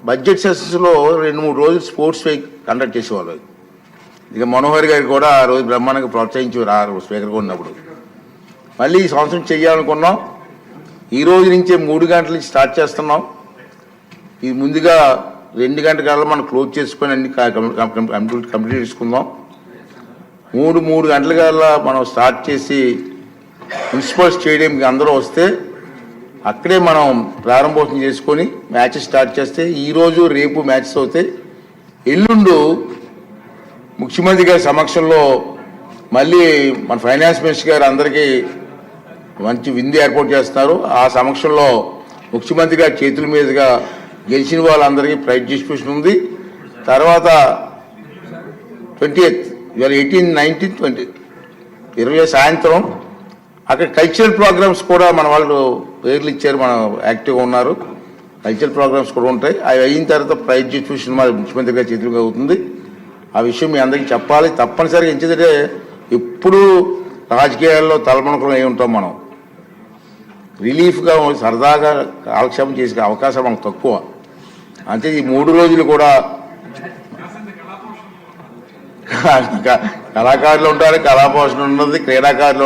Budget సెషన్స్లో 2-3 రోజులు sports week conduct చేసేవాళ్ళు. ఇక మనోహర్ గారు కూడా ఆ రోజు బ్రహ్మాండంగా ప్రోత్సహించేవారు స్పీకర్గా ఉన్నప్పుడు. మళ్ళీ ఈ సంవత్సరం చేయాలనుకున్నాం. ఈ రోజు నుంచే 3 గంటల నుంచి స్టార్ట్ చేస్తున్నాం. ఇది ముందుగా 2 గంటల కల్లా మనం క్లోజ్ చేసుకొని అన్ని కంప్లీట్ చేసుకుందాం. 3 గంటల కల్లా మనం స్టార్ట్ చేసి మున్సిపల్ స్టేడియంకి అందరూ వస్తే అక్కడే మనం ప్రారంభోత్సవం చేసుకొని మ్యాచెస్ స్టార్ట్ చేస్తే ఈరోజు రేపు మ్యాచెస్ అవుతాయి. ఎల్లుండు ముఖ్యమంత్రి గారి సమక్షంలో మళ్ళీ మన ఫైనాన్స్ మినిస్టర్ గారు అందరికీ మంచి విందు ఏర్పాటు చేస్తున్నారు. ఆ సమక్షంలో ముఖ్యమంత్రి గారి చేతుల మీదుగా గెలిచిన వాళ్ళందరికీ ప్రైజ్ డిస్ట్రిబ్యూషన్ ఉంది. తర్వాత 28 ఇవాళ 18, 19, 20 20 సాయంత్రం అక్కడ కల్చరల్ ప్రోగ్రామ్స్ కూడా మన వాళ్ళు పేర్లు ఇచ్చారు, మన యాక్టివ్గా ఉన్నారు. కల్చరల్ ప్రోగ్రామ్స్ కూడా ఉంటాయి. అవి అయిన తర్వాత ప్రైజ్ డిస్ట్రిబ్యూషన్ మరి ముఖ్యమంత్రి గారి చేతులుగా అవుతుంది. ఆ విషయం మీ అందరికీ చెప్పాలి తప్పనిసరిగా. ఎందుకంటే ఎప్పుడూ రాజకీయాల్లో తలమునకలు అయి ఉంటాం. మనం రిలీఫ్గా సరదాగా కాలక్షేపం చేసే అవకాశం మనకు తక్కువ. అంటే ఈ 3 రోజులు కూడా కళాకారులు ఉంటారు, కళాపోషణ ఉన్నది, క్రీడాకారులు